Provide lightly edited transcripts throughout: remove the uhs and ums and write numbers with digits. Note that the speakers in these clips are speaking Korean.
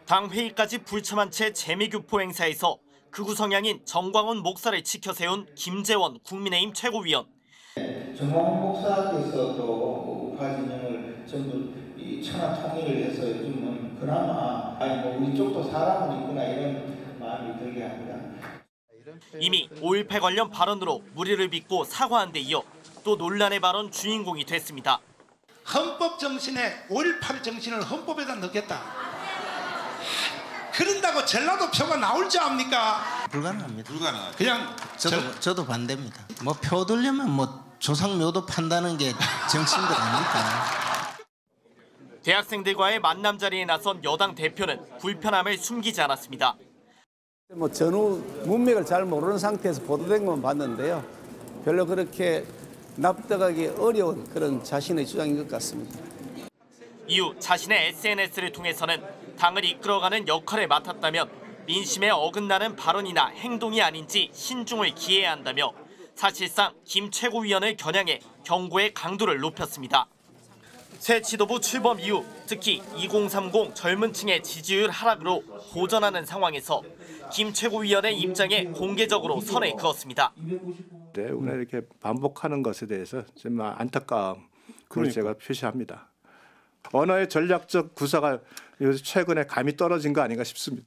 당 회의까지 불참한 채 재미교포 행사에서 극우 성향인 정광훈 목사를 치켜 세운 김재원 국민의힘 최고위원. 정광훈 목사께서 또 우파 진영을 전부 천하 통일을 해서 요즘은 그나마 우리 쪽도 사람은 있구나 이런 마음이 들게 합니다. 이미 5.18 관련 발언으로 무리를 빚고 사과한 데 이어 또 논란의 발언 주인공이 됐습니다. 헌법 정신에 5.18 정신을 헌법에다 넣겠다. 그런다고 전라도 표가 나올 줄 압니까? 불가능합니다. 불가능하죠. 그냥 저도 반대입니다. 뭐 표 들려면 뭐 조상묘도 판다는 게 정치인들 아닙니까? 대학생들과의 만남 자리에 나선 여당 대표는 불편함을 숨기지 않았습니다. 뭐 전후 문맥을 잘 모르는 상태에서 보도된 것만 봤는데요. 별로 그렇게 납득하기 어려운 그런 자신의 주장인 것 같습니다. 이후 자신의 SNS를 통해서는 당을 이끌어가는 역할을 맡았다면 민심에 어긋나는 발언이나 행동이 아닌지 신중을 기해야 한다며 사실상 김 최고위원을 겨냥해 경고의 강도를 높였습니다. 새 지도부 출범 이후 특히 2030 젊은 층의 지지율 하락으로 고전하는 상황에서 김 최고위원의 입장에 공개적으로 선을 그었습니다. 네, 오늘 이렇게 반복하는 것에 대해서 정말 안타까움을 제가 표시합니다. 언어의 전략적 구사가 최근에 감이 떨어진 거 아닌가 싶습니다.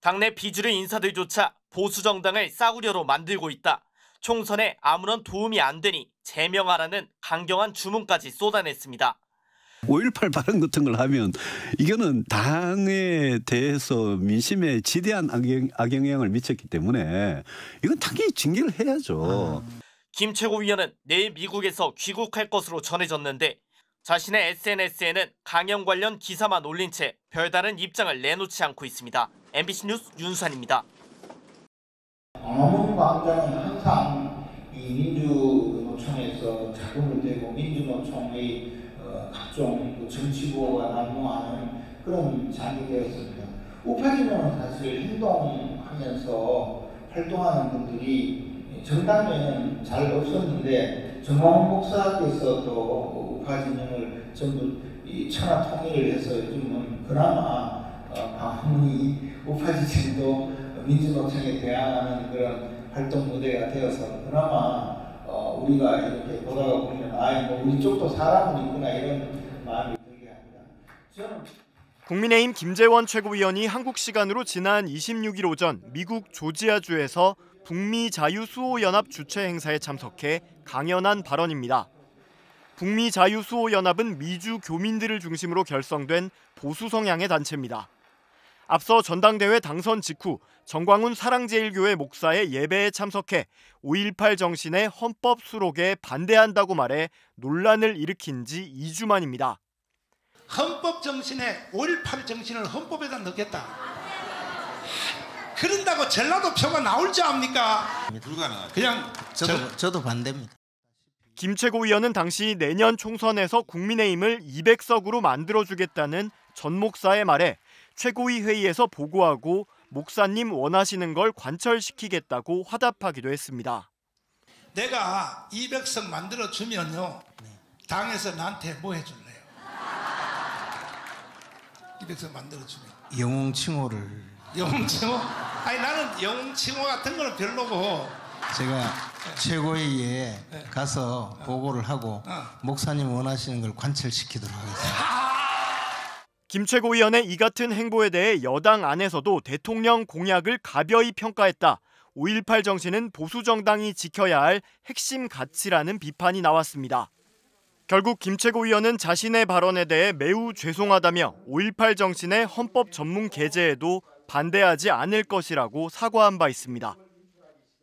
당내 비주류 인사들조차 보수 정당을 싸구려로 만들고 있다. 총선에 아무런 도움이 안 되니 제명하라는 강경한 주문까지 쏟아냈습니다. 5.18 발언 같은 걸 하면 이거는 당에 대해서 민심에 지대한 악영향을 미쳤기 때문에 이건 당연히 징계를 해야죠. 김 최고위원은 내일 미국에서 귀국할 것으로 전해졌는데 자신의 SNS에는 강연 관련 기사만 올린 채 별다른 입장을 내놓지 않고 있습니다. MBC 뉴스 윤수환입니다. 광화문 광장은 항상 이 민주노총에서 자금을 대고 민주노총의 각종 정치부가 난무하는 그런 장이 되었습니다. 우파 진영은 사실 행동하면서 활동하는 분들이 정당에는 잘 없었는데 정광훈 목사께서 또 우파 진영을 전부 천하 통일을 해서 요즘은 그나마 광화문이 우파 진영도 민주노총에 대항하는 그런 활동 무대가 되어서 그나마 우리가 이렇게 보다가 보면 우리 쪽도 사람은 있구나 이런 마음이 들게 합니다. 국민의힘 김재원 최고위원이 한국 시간으로 지난 26일 오전 미국 조지아주에서 북미 자유수호연합 주최 행사에 참석해 강연한 발언입니다. 북미 자유수호연합은 미주 교민들을 중심으로 결성된 보수 성향의 단체입니다. 앞서 전당대회 당선 직후 정광훈 사랑제일교회 목사의 예배에 참석해 5.18 정신의 헌법 수록에 반대한다고 말해 논란을 일으킨 지 2주 만입니다. 헌법 정신에 5.18 정신을 헌법에다 넣겠다. 그런다고 전라도 표가 나올 줄 압니까? 불가능하죠. 그냥 저도 반대입니다. 김 최고위원은 당시 내년 총선에서 국민의힘을 200석으로 만들어주겠다는 전 목사의 말에 최고위 회의에서 보고하고 목사님 원하시는 걸 관철시키겠다고 화답하기도 했습니다. 내가 200석 만들어주면요. 당에서 나한테 뭐 해줄래요? 200석 만들어주면. 영웅칭호를. 영웅칭호? 아니 나는 영웅칭호 같은 거는 별로고. 제가 최고위에 가서 보고를 하고 목사님 원하시는 걸 관철시키도록 하겠습니다. 김 최고위원의 이 같은 행보에 대해 여당 안에서도 대통령 공약을 가벼이 평가했다. 5.18 정신은 보수 정당이 지켜야 할 핵심 가치라는 비판이 나왔습니다. 결국 김 최고위원은 자신의 발언에 대해 매우 죄송하다며 5.18 정신의 헌법 전문 개재에도 반대하지 않을 것이라고 사과한 바 있습니다.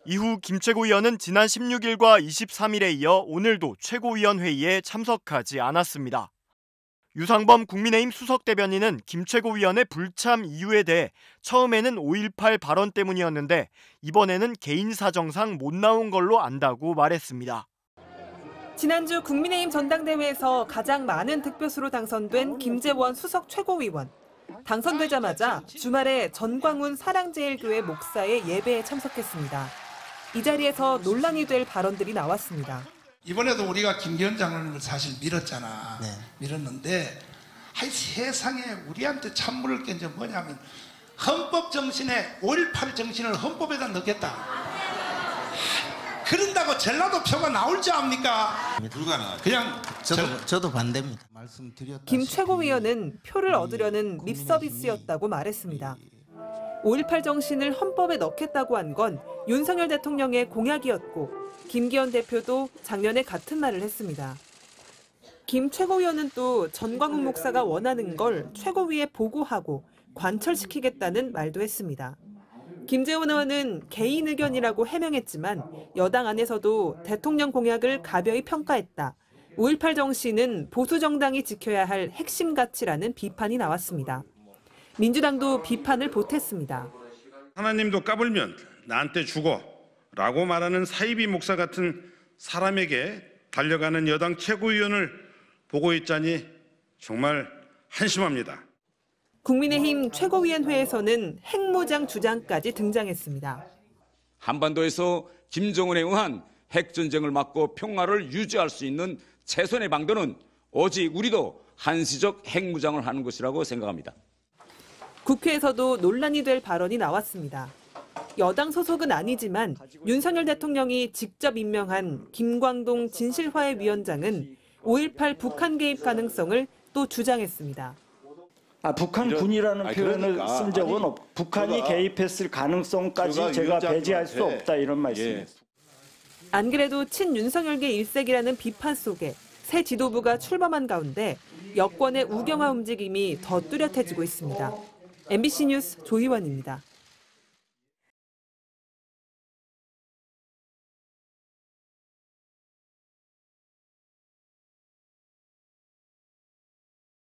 이후 김 최고위원은 지난 16일과 23일에 이어 오늘도 최고위원 회의에 참석하지 않았습니다. 유상범 국민의힘 수석대변인은 김 최고위원의 불참 이유에 대해 처음에는 5.18 발언 때문이었는데 이번에는 개인 사정상 못 나온 걸로 안다고 말했습니다. 지난주 국민의힘 전당대회에서 가장 많은 득표수로 당선된 김재원 수석 최고위원. 당선되자마자 주말에 전광훈 사랑제일교회 목사의 예배에 참석했습니다. 이 자리에서 논란이 될 발언들이 나왔습니다. 이번에도 우리가 김 위원장을 사실 밀었잖아. 밀었는데 아이 세상에 우리한테 찬물을 깬 게 뭐냐면 헌법 정신에 5.18 정신을 헌법에다 넣겠다. 그런다고 전라도 표가 나올 줄 압니까? 불가능하죠. 그냥 저도 반대입니다. 말씀드렸다시피 김 최고위원은 표를 얻으려는 립 서비스였다고 말했습니다. 5.18 정신을 헌법에 넣겠다고 한 건 윤석열 대통령의 공약이었고 김기현 대표도 작년에 같은 말을 했습니다. 김 최고위원은 또 전광훈 목사가 원하는 걸 최고위에 보고하고 관철시키겠다는 말도 했습니다. 김재원 의원은 개인 의견이라고 해명했지만 여당 안에서도 대통령 공약을 가벼이 평가했다. 5.18 정신은 보수 정당이 지켜야 할 핵심 가치라는 비판이 나왔습니다. 민주당도 비판을 보탰습니다. 하나님도 까불면 나한테 죽어 라고 말하는 사이비 목사 같은 사람에게 달려가는 여당 최고위원을 보고 있자니 정말 한심합니다. 국민의힘 최고위원회에서는 핵무장 주장까지 등장했습니다. 한반도에서 김정은에 의한 핵전쟁을 막고 평화를 유지할 수 있는 최선의 방도는 오직 우리도 한시적 핵무장을 하는 것이라고 생각합니다. 국회에서도 논란이 될 발언이 나왔습니다. 여당 소속은 아니지만 윤석열 대통령이 직접 임명한 김광동 진실화해위원장은 5.18 북한 개입 가능성을 또 주장했습니다. 북한군이라는 표현을 쓴 적은 없고 북한이 개입했을 가능성까지 제가 배제할 수 없다 이런 말씀입니다. 안 그래도 친윤석열계 일색이라는 비판 속에 새 지도부가 출범한 가운데 여권의 우경화 움직임이 더 뚜렷해지고 있습니다. MBC 뉴스 조희원입니다.